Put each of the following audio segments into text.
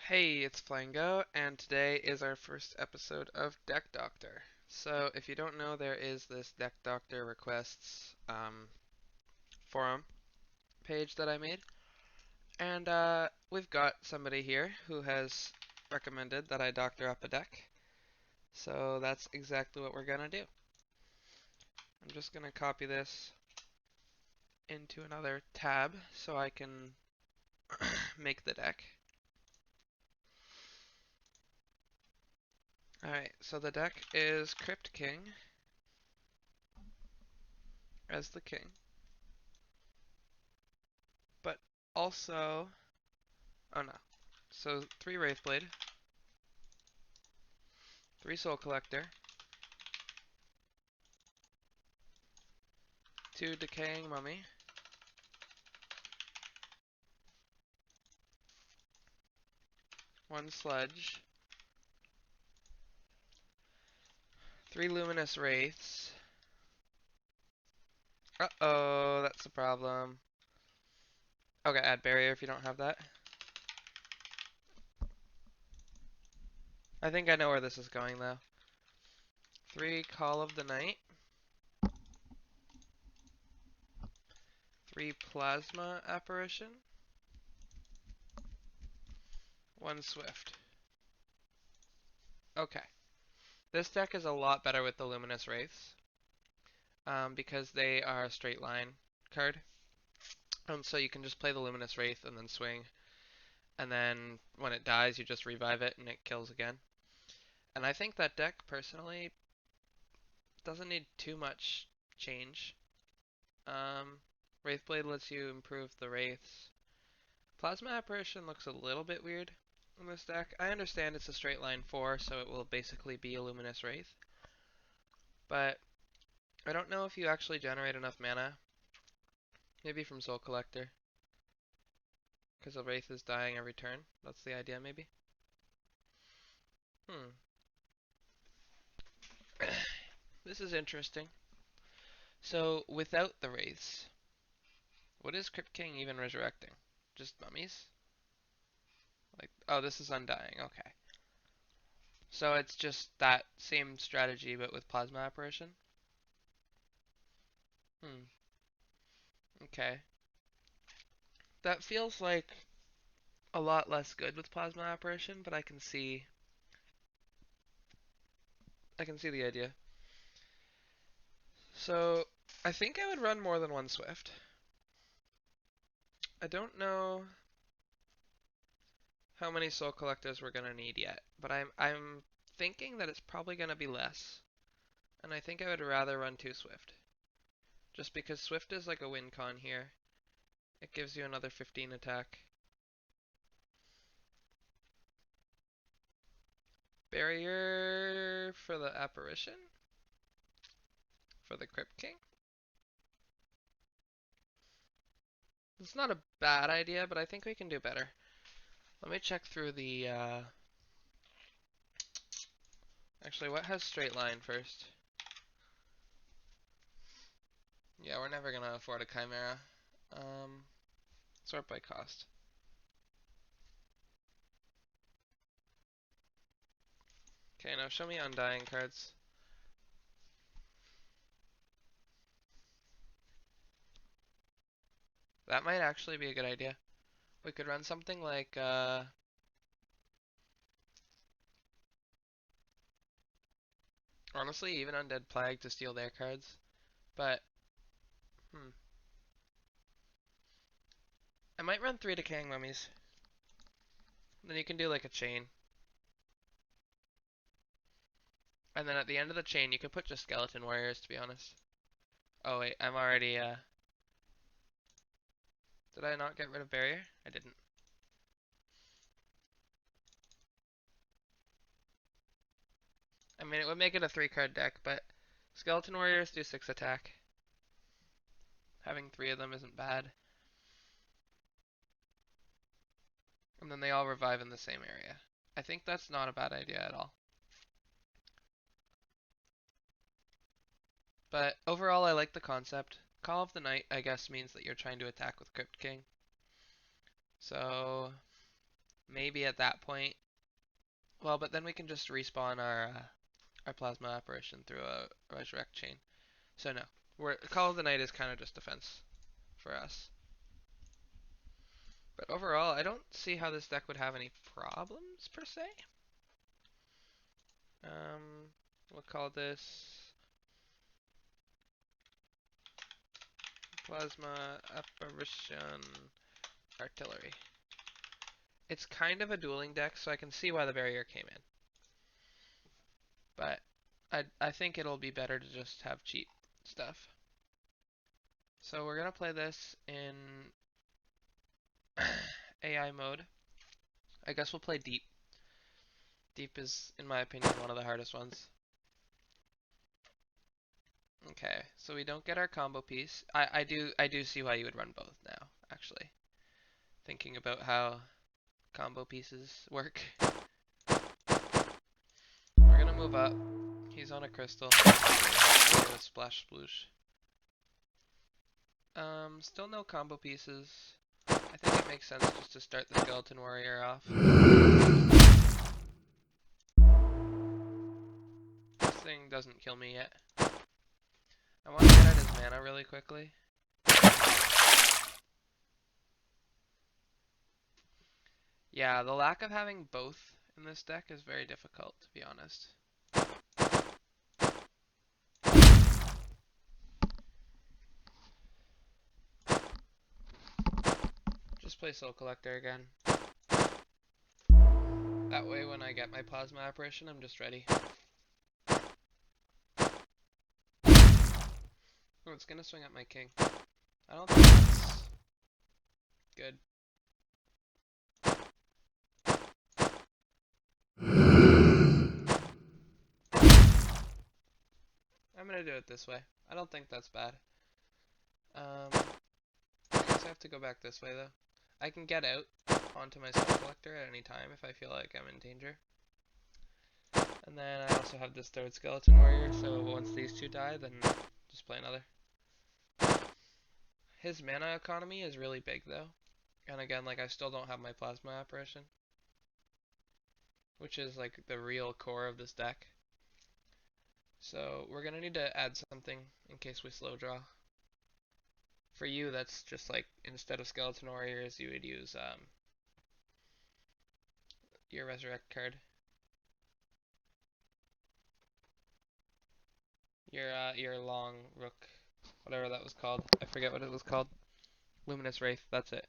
Hey, it's Flango, and today is our first episode of Deck Doctor. So, if you don't know, there is this Deck Doctor requests forum page that I made, and we've got somebody here who has recommended that I doctor up a deck. So that's exactly what we're gonna do. I'm just gonna copy this into another tab so I can make the deck. Alright, so the deck is Crypt King as the king, but also, oh no. So 3 Wraithblade, 3 Soul Collector, 2 Decaying Mummy, 1 Sludge, 3 Luminous Wraiths. Uh-oh, that's a problem. Okay, add Barrier if you don't have that. I think I know where this is going though. 3 Call of the Night, 3 Plasma Apparition, 1 Swift. Okay. This deck is a lot better with the Luminous Wraiths, because they are a straight line card. So you can just play the Luminous Wraith and then swing, and then when it dies you just revive it and it kills again. And I think that deck personally doesn't need too much change. Wraithblade lets you improve the Wraiths. Plasma Apparition looks a little bit weird in this deck. I understand it's a straight line 4, so it will basically be a Luminous Wraith. But I don't know if you actually generate enough mana. Maybe from Soul Collector. Because the Wraith is dying every turn. That's the idea, maybe? Hmm. This is interesting. So, without the Wraiths, what is Crypt King even resurrecting? Just mummies? Like, oh, this is Undying, okay. So it's just that same strategy but with Plasma Apparition? Hmm, okay. That feels like a lot less good with Plasma Apparition, but I can see the idea. So, I think I would run more than 1 Swift. I don't know how many Soul Collectors we're gonna need yet, but I'm thinking that it's probably gonna be less. And I think I would rather run 2 Swift. Just because Swift is like a win con here. It gives you another 15 attack. Barrier for the Apparition? For the Crypt King? It's not a bad idea, but I think we can do better. Let me check through the, Actually, what has straight line first? Yeah, we're never gonna afford a Chimera. Sort by cost. Okay, now show me Undying cards. That might actually be a good idea. We could run something like, honestly, even Undead Plague to steal their cards. But, hmm. I might run 3 Decaying Mummies. Then you can do like a chain. And then at the end of the chain, you could put just Skeleton Warriors, to be honest. Oh wait, I'm already, Did I not get rid of Barrier? I didn't. I mean, it would make it a 3-card deck, but Skeleton Warriors do 6 attack. Having 3 of them isn't bad. And then they all revive in the same area. I think that's not a bad idea at all. But overall, I like the concept. Call of the Night, I guess, means that you're trying to attack with Crypt King. So, maybe at that point. Well, but then we can just respawn our plasma apparition through a resurrect chain. So no, Call of the Night is kind of just defense for us. But overall, I don't see how this deck would have any problems per se. We'll call this Plasma Apparition Artillery. It's kind of a dueling deck, so I can see why the barrier came in. But I think it'll be better to just have cheap stuff. So we're gonna play this in AI mode. I guess we'll play Deep. Deep is, in my opinion, one of the hardest ones. Okay, so we don't get our combo piece. I do see why you would run both now, actually. Thinking about how combo pieces work. We're gonna move up. He's on a crystal. With splash sploosh. Still no combo pieces. I think it makes sense just to start the Skeleton Warrior off. This thing doesn't kill me yet. I want to get at his mana really quickly. Yeah, the lack of having both in this deck is very difficult, to be honest. Just play Soul Collector again. That way when I get my Plasma Apparition, I'm just ready. Oh, it's gonna swing at my king. I don't think that's good. I'm gonna do it this way. I don't think that's bad. I guess I have to go back this way though. I can get out onto my Soul Collector at any time if I feel like I'm in danger. And then I also have this third Skeleton Warrior, so once these two die, then just play another. His mana economy is really big though. And again, like I still don't have my Plasma Apparition, which is like the real core of this deck. So we're gonna need to add something in case we slow draw. For you, that's just like instead of Skeleton Warriors, you would use your Resurrect card. Your long rook, whatever that was called. I forget what it was called. Luminous Wraith. That's it.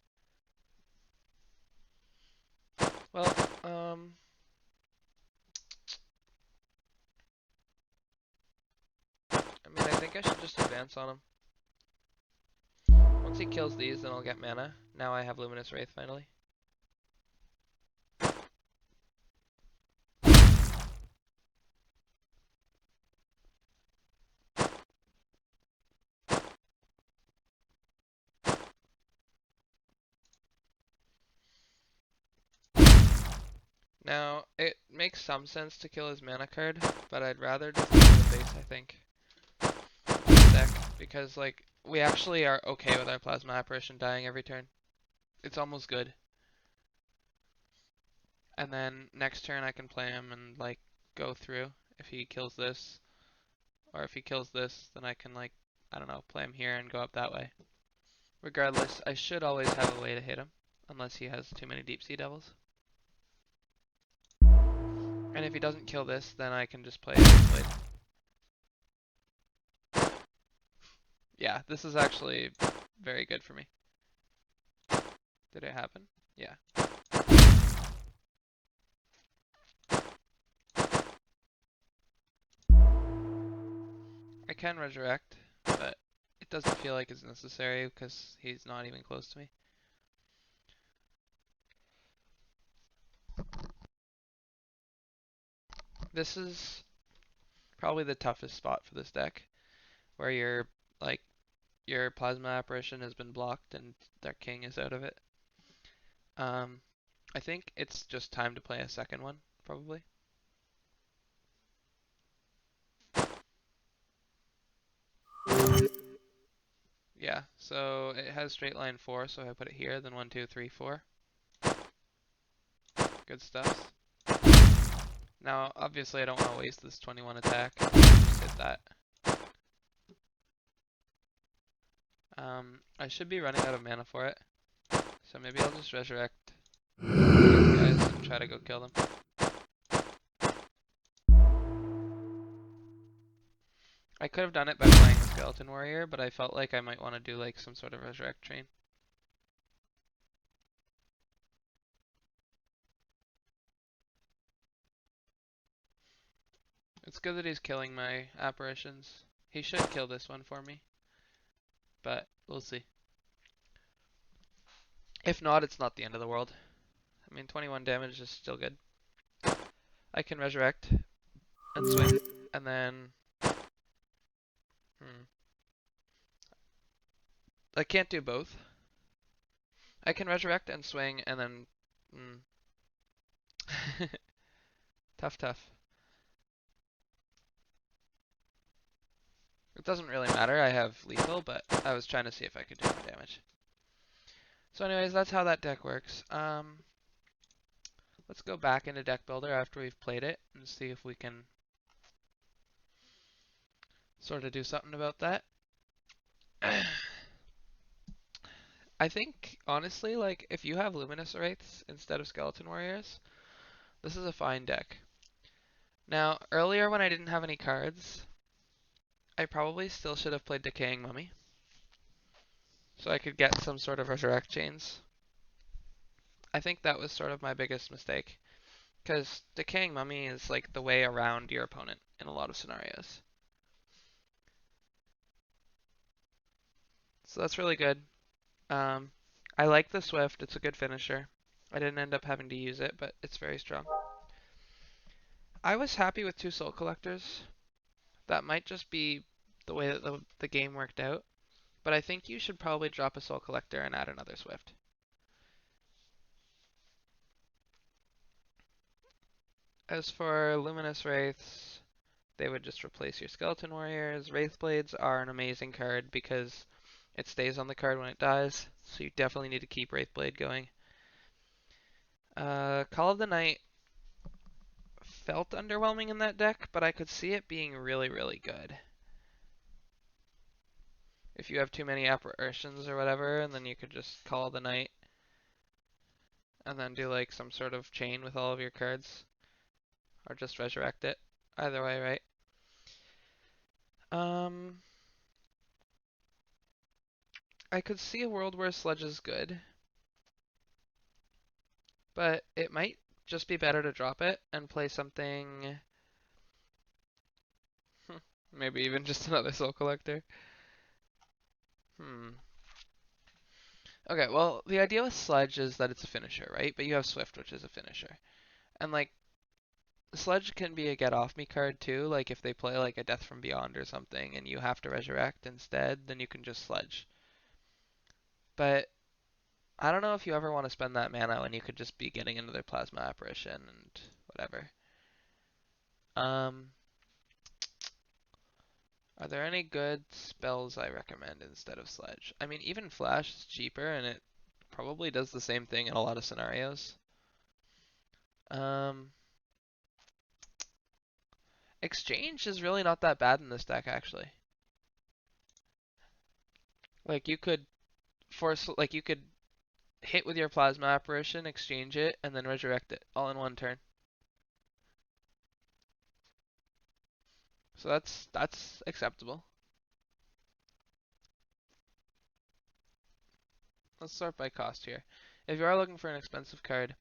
Well, I mean, I think I should just advance on him. Once he kills these, then I'll get mana. Now I have Luminous Wraith finally. Now, it makes some sense to kill his mana card, but I'd rather just kill the base, I think. Deck, because, like, we actually are okay with our Plasma Apparition dying every turn. It's almost good. And then next turn I can play him and, like, go through if he kills this. Or if he kills this, then I can, like, I don't know, play him here and go up that way. Regardless, I should always have a way to hit him, unless he has too many Deep Sea Devils. And if he doesn't kill this, then I can just play Blade. Yeah, this is actually very good for me. Did it happen? Yeah. I can resurrect, but it doesn't feel like it's necessary because he's not even close to me. This is probably the toughest spot for this deck, where your Plasma Apparition has been blocked and their king is out of it. I think it's just time to play a second one, probably. Yeah, so it has straight line 4, so I put it here, then 1, 2, 3, 4. Good stuff. Now, obviously I don't want to waste this 21 attack. Just hit that. I should be running out of mana for it. So maybe I'll just resurrect these guys and try to go kill them. I could have done it by playing a Skeleton Warrior, but I felt like I might want to do like some sort of resurrect train. It's good that he's killing my apparitions. He should kill this one for me, but we'll see. If not, it's not the end of the world. I mean, 21 damage is still good. I can resurrect and swing, and then... I can't do both. I can resurrect and swing, and then... Tough, tough. It doesn't really matter, I have lethal, but I was trying to see if I could do more damage. So anyways, that's how that deck works. Let's go back into Deck Builder after we've played it and see if we can sort of do something about that. I think, honestly, like, if you have Luminous Wraiths instead of Skeleton Warriors, this is a fine deck. Now, earlier when I didn't have any cards, I probably still should have played Decaying Mummy, so I could get some sort of Resurrect Chains. I think that was sort of my biggest mistake, because Decaying Mummy is like the way around your opponent in a lot of scenarios. So that's really good. I like the Swift, it's a good finisher. I didn't end up having to use it, but it's very strong. I was happy with 2 Soul Collectors. That might just be the way that the game worked out, but I think you should probably drop a Soul Collector and add another Swift. As for Luminous Wraiths, they would just replace your Skeleton Warriors. Wraithblades are an amazing card because it stays on the card when it dies, so you definitely need to keep Wraithblade going. Call of the Night felt underwhelming in that deck, but I could see it being really, really good. If you have too many apparitions or whatever, and then you could just call the Night and then do like some sort of chain with all of your cards, or just resurrect it. Either way, right? I could see a world where Sludge is good, but it might just be better to drop it and play something. Maybe even just another Soul Collector. Okay, well, the idea with Sludge is that it's a finisher, right? But you have Swift, which is a finisher. And, like, Sludge can be a get off me card, too. Like, if they play, like, a Death from Beyond or something, and you have to resurrect instead, then you can just Sludge. But I don't know if you ever want to spend that mana when you could just be getting another Plasma Apparition and whatever. Are there any good spells I recommend instead of Sledge? I mean, even Flash is cheaper, and it probably does the same thing in a lot of scenarios. Exchange is really not that bad in this deck, actually. Like, you could you could hit with your Plasma Apparition, exchange it, and then resurrect it, all in one turn. So that's acceptable. Let's sort by cost here. If you are looking for an expensive card,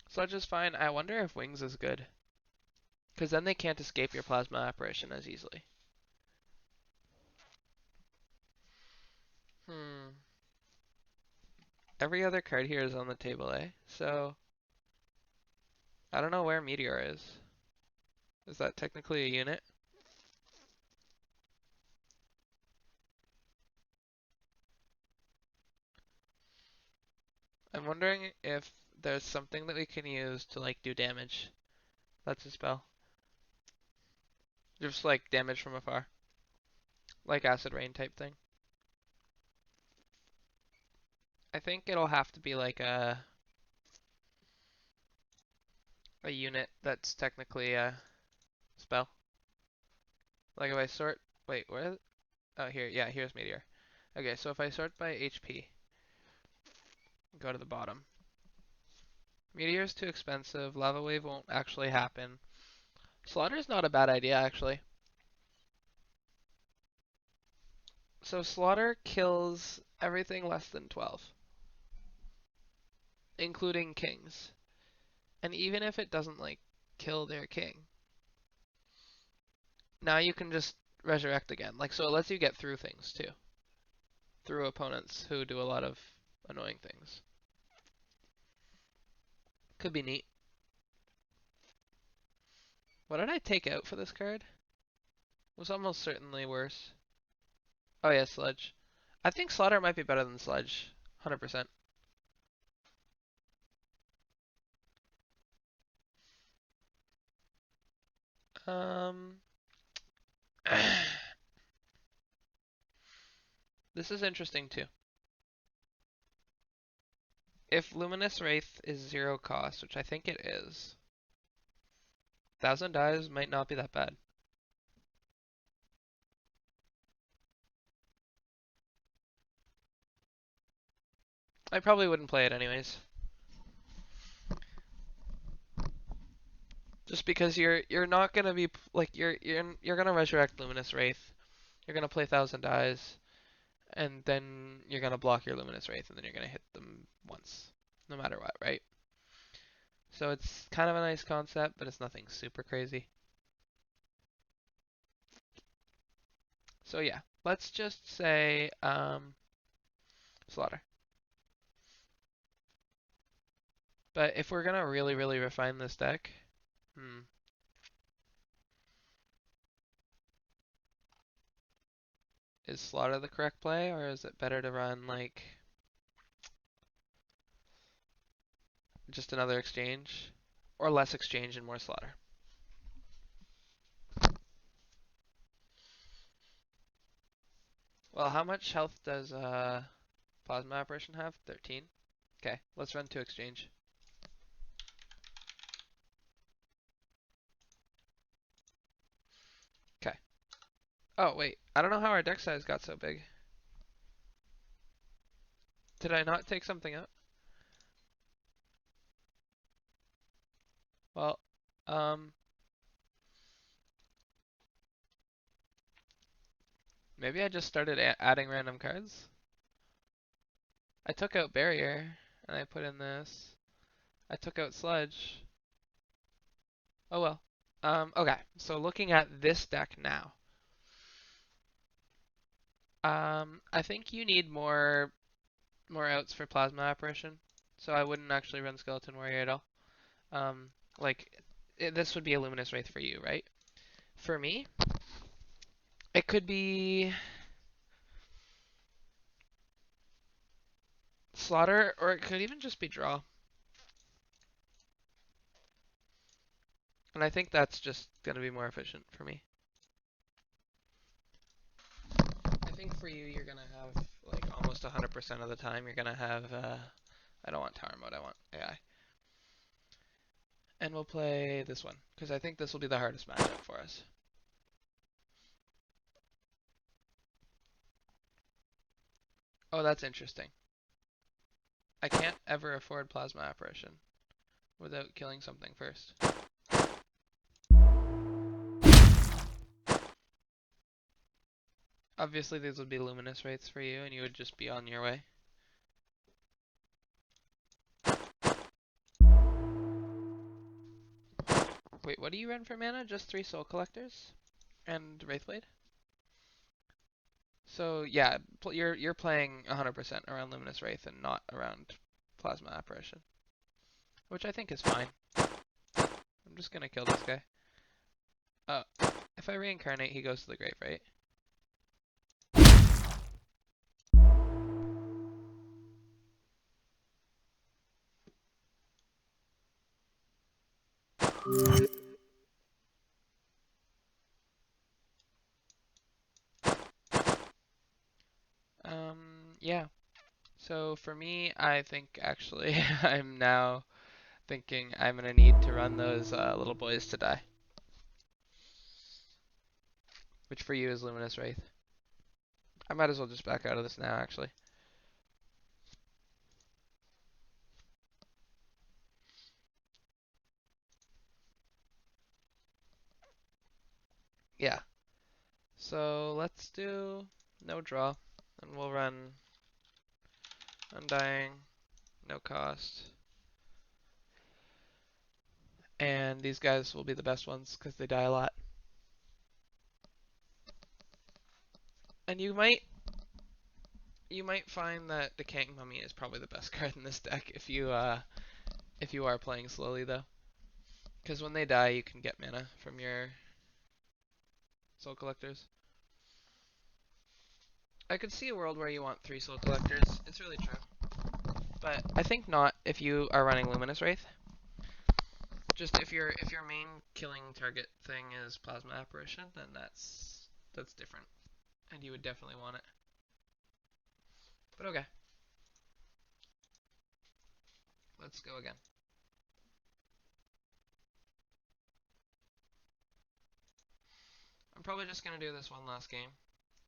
Sludge is fine. I wonder if Wings is good. Because then they can't escape your Plasma Apparition as easily. Every other card here is on the table, eh? So, I don't know where Meteor is. Is that technically a unit? I'm wondering if there's something that we can use to, like, do damage. That's a spell. Just, like, damage from afar. Like Acid Rain type thing. I think it'll have to be like a... a unit that's technically a spell. Like if I sort, wait, where? Oh, here, yeah, here's Meteor. Okay, so if I sort by HP, go to the bottom. Meteor's too expensive. Lava Wave won't actually happen. Slaughter's not a bad idea, actually. So Slaughter kills everything less than 12, including kings. And even if it doesn't, like, kill their king, now you can just resurrect again. Like, so it lets you get through things, too. Through opponents who do a lot of annoying things. Could be neat. What did I take out for this card? It was almost certainly worse. Oh yeah, Sludge. I think Slaughter might be better than Sludge. 100%. Um, this is interesting too. If Luminous Wraith is 0 cost, which I think it is, 1,000 dies might not be that bad. I probably wouldn't play it anyways. Just because you're not gonna be like you're gonna resurrect Luminous Wraith. You're gonna play 1,000 dies, and then you're gonna block your Luminous Wraith, and then you're gonna hit them once, no matter what, right? So it's kind of a nice concept, but it's nothing super crazy. So yeah, let's just say Slaughter. But if we're gonna really, really refine this deck, is Slaughter the correct play, or is it better to run like just another exchange, or less exchange and more Slaughter? Well, how much health does Plasma Apparition have? 13. Okay, let's run 2 exchange. Okay. Oh wait, I don't know how our deck size got so big. Did I not take something out? Well, maybe I just started adding random cards. I took out Barrier, and I put in this. I took out Sludge. Oh well. Okay, so looking at this deck now, I think you need more outs for Plasma Apparition. So I wouldn't actually run Skeleton Warrior at all. Like this would be a Luminous Wraith for you, right? For me, it could be Slaughter, or it could even just be Draw. And I think that's just gonna be more efficient for me. I think for you, you're gonna have like almost 100% of the time, you're gonna have. I don't want Tower Mode. I want AI. And we'll play this one, because I think this will be the hardest matchup for us. Oh, that's interesting. I can't ever afford Plasma Apparition without killing something first. Obviously, these would be Luminous Wraiths for you, and you would just be on your way. Wait, what do you run for mana? Just 3 Soul Collectors? And Wraithblade? So, yeah, you're playing 100% around Luminous Wraith and not around Plasma Apparition. Which I think is fine. I'm just gonna kill this guy. If I reincarnate, he goes to the grave, right? Yeah. So for me, I think actually I'm now thinking I'm gonna need to run those little boys to die. Which for you is Luminous Wraith. I might as well just back out of this now, actually. Yeah. So let's do no draw, and we'll run Undying, no cost. And these guys will be the best ones because they die a lot. And you might find that Decaying Mummy is probably the best card in this deck if you are playing slowly though. Because when they die, you can get mana from your Soul Collectors. I could see a world where you want 3 Soul Collectors. It's really true. But I think not if you are running Luminous Wraith. Just if your main killing target thing is Plasma Apparition, then that's different. And you would definitely want it. But okay. Let's go again. I'm probably just going to do this one last game.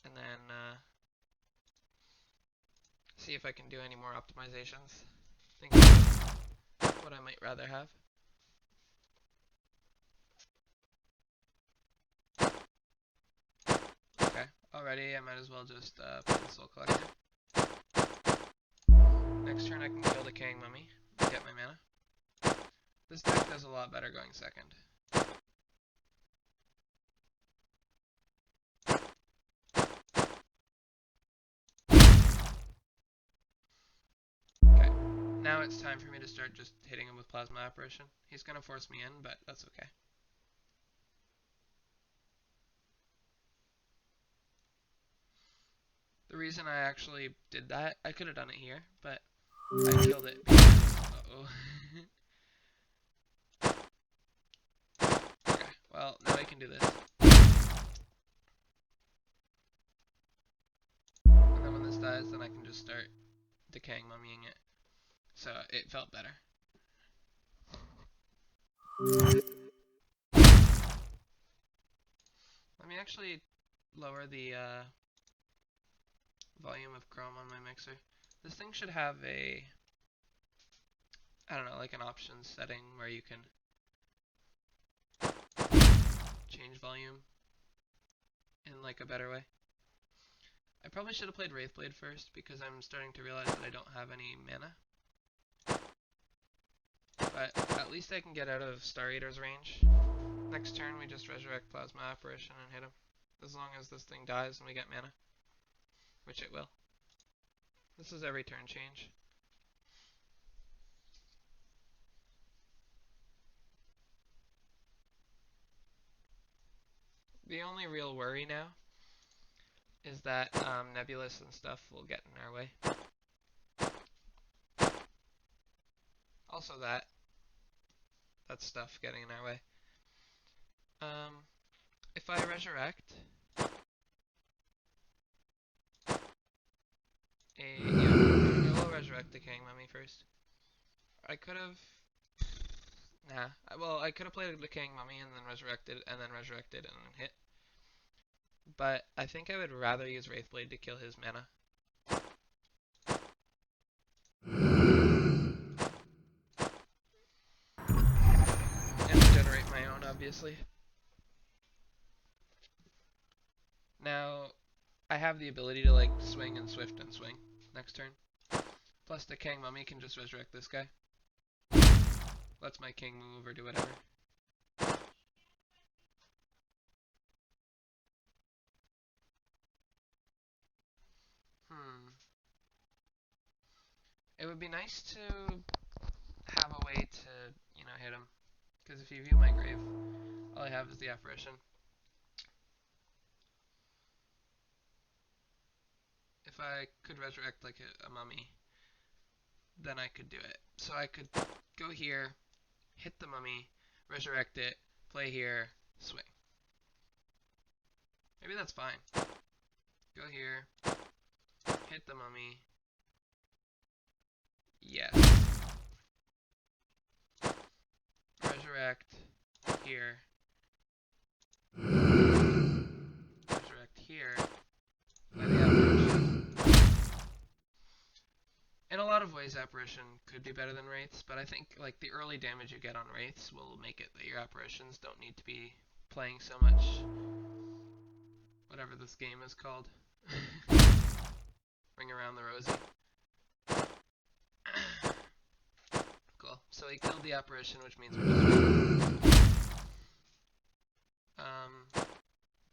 And then see if I can do any more optimizations. Think about what I might rather have. Okay, already I might as well just play the Soul Collector. Next turn I can kill the Decaying Mummy and get my mana. This deck does a lot better going second. Okay, now it's time for me to start just hitting him with Plasma Apparition. He's going to force me in, but that's okay. The reason I actually did that, I could have done it here, but I killed it because, uh-oh. Okay, well, now I can do this. And then when this dies, then I can just start Decaying Mummying it. So it felt better. Let me actually lower the volume of Chrome on my mixer. This thing should have a, I don't know, like an options setting where you can change volume in like a better way. I probably should have played Wraithblade first because I'm starting to realize that I don't have any mana. But at least I can get out of Star Eater's range. Next turn we just resurrect Plasma Apparition and hit him. As long as this thing dies and we get mana. Which it will. This is every turn change. The only real worry now is that Nebulous and stuff will get in our way. Also that's stuff getting in our way. If I resurrect I will resurrect the Decaying Mummy first. I could have, well, I could have played a Decaying Mummy and then resurrected and then hit. But I think I would rather use Wraithblade to kill his mana. And to generate my own, obviously. Now, I have the ability to like swing and swift and swing next turn. Plus the Decaying Mummy can just resurrect this guy. Lets my king move or do whatever. It would be nice to have a way to, hit him. Because if you view my grave, all I have is the apparition. If I could resurrect like a mummy, then I could do it. So I could go here, hit the mummy, resurrect it, play here, swing. Maybe that's fine. Go here, hit the mummy. Yes. here, resurrect here by the apparition. In a lot of ways, apparition could be better than wraiths, but I think like the early damage you get on wraiths will make it that your apparitions don't need to be playing so much. Whatever this game is called. Ring around the rosy. Cool. So he killed the apparition, which means we're just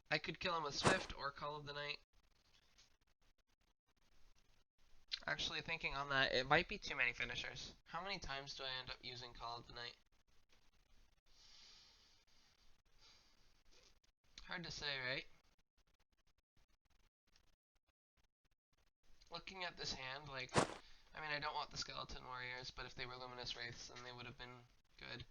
I could kill him with Swift or Call of the Night. Actually, thinking on that, it might be too many finishers. How many times do I end up using Call of the Night? Hard to say, right? Looking at this hand, like, I mean, I don't want the Skeleton Warriors, but if they were Luminous Wraiths, then they would have been good.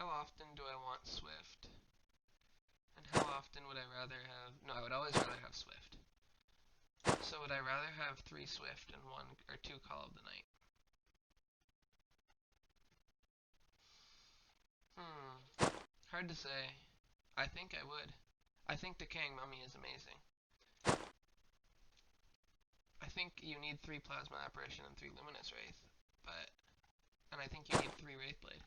How often do I want Swift? And how often would I rather have... No, I would always rather have Swift. So would I rather have 3 Swift and 1 or 2 Call of the Night? Hard to say. I think I would. I think Decaying Mummy is amazing. I think you need 3 Plasma Apparition and 3 Luminous Wraith, and I think you need 3 Wraithblade.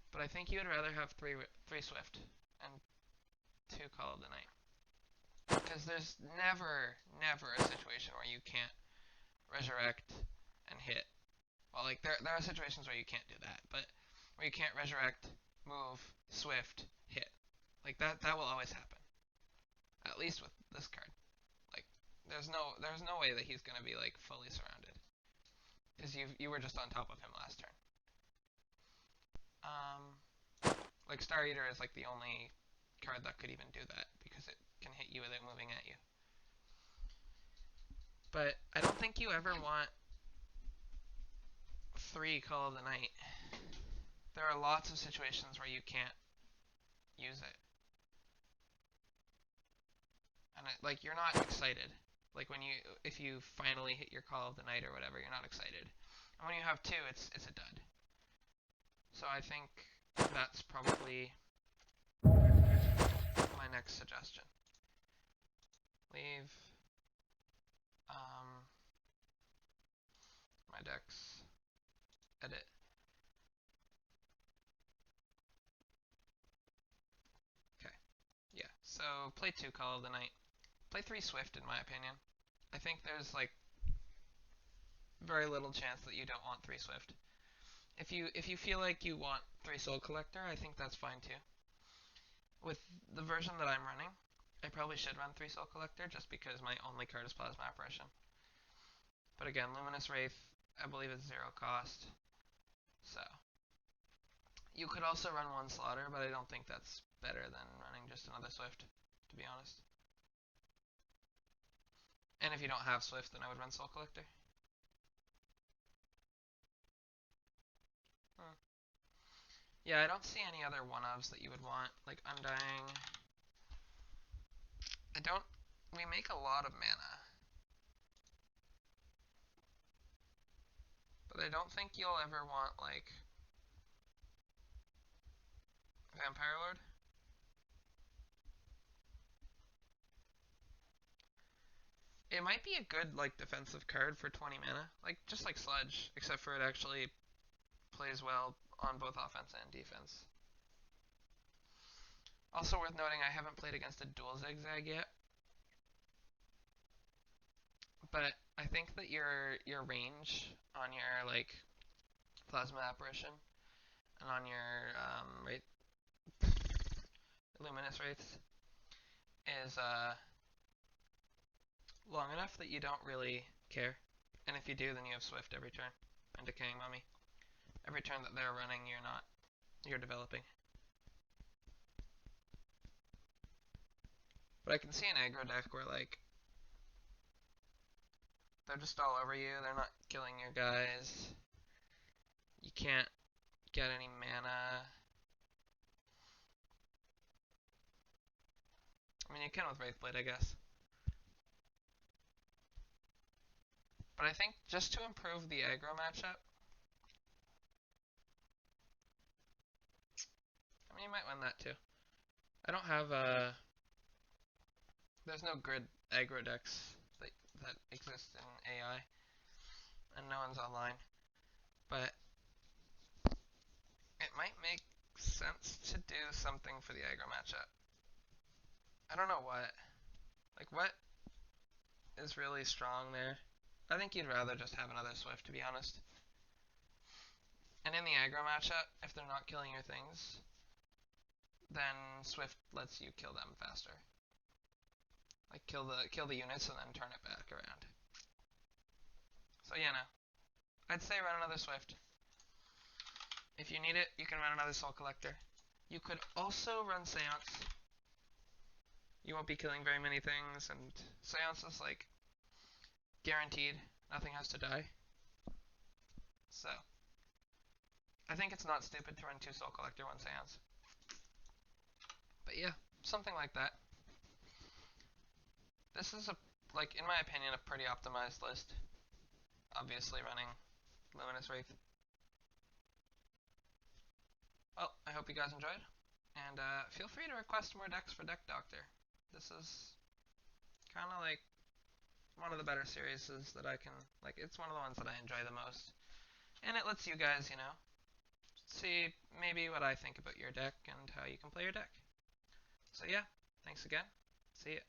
But I think you would rather have 3 Swift and 2 Call of the Night. Because there's never a situation where you can't resurrect and hit. Well, like, there are situations where you can't do that, but where you can't resurrect, move, Swift, hit. Like, that will always happen. At least with this card. Like, there's no way that he's gonna be, like, fully surrounded. Because you were just on top of him last turn. Like, Star Eater is, like, the only card that could even do that, because it can hit you without moving at you. But I don't think you ever want 3 Call of the Night. There are lots of situations where you can't use it. And like, you're not excited. Like if you finally hit your Call of the Night or whatever, you're not excited. And when you have 2, it's a dud. So I think that's probably my next suggestion. Leave my decks. Edit. Okay. Yeah. So play 2 Call of the Night. Play 3 Swift in my opinion. I think there's like very little chance that you don't want 3 Swift. If you feel like you want 3 Soul Collector, I think that's fine too. With the version that I'm running, I probably should run 3 Soul Collector just because my only card is Plasma Apparition. But again, Luminous Wraith, I believe is 0 cost. So you could also run 1 Slaughter, but I don't think that's better than running just another Swift, to be honest. And if you don't have Swift, then I would run Soul Collector. Yeah, I don't see any other one-ofs that you would want, like Undying. We make a lot of mana. But I don't think you'll ever want, like, Vampire Lord. It might be a good, like, defensive card for 20 mana. Like, just like Sludge, except for it actually plays well on both offense and defense. Also worth noting, I haven't played against a dual Zigzag yet. But I think that your range on your, like, Plasma Apparition and on your Luminous Wraiths is long enough that you don't really care. And if you do, then you have Swift every turn and Decaying Mummy. Every turn that they're running, you're developing. But I can see an aggro deck where, like, they're just all over you, they're not killing your guys, you can't get any mana. I mean, you can with Wraithblade, I guess. But I think just to improve the aggro matchup, I mean, you might win that too. I don't have there's no grid aggro decks that exist in AI, and no one's online. But it might make sense to do something for the aggro matchup. I don't know what. Like, what is really strong there? I think you'd rather just have another Swift, to be honest. And in the aggro matchup, if they're not killing your things, then Swift lets you kill them faster. Like, kill the units and then turn it back around. So yeah, no. I'd say run another Swift. If you need it, you can run another Soul Collector. You could also run Seance. You won't be killing very many things, and Seance is like guaranteed. Nothing has to die. So I think it's not stupid to run 2 Soul Collector, 1 Seance. But yeah, something like that. This is like, in my opinion, a pretty optimized list. Obviously running Luminous Wraith. Well, I hope you guys enjoyed, and feel free to request more decks for Deck Doctor. This is kind of like one of the better series that I can, like, it's one of the ones that I enjoy the most. And it lets you guys, see maybe what I think about your deck and how you can play your deck. So yeah, thanks again. See ya.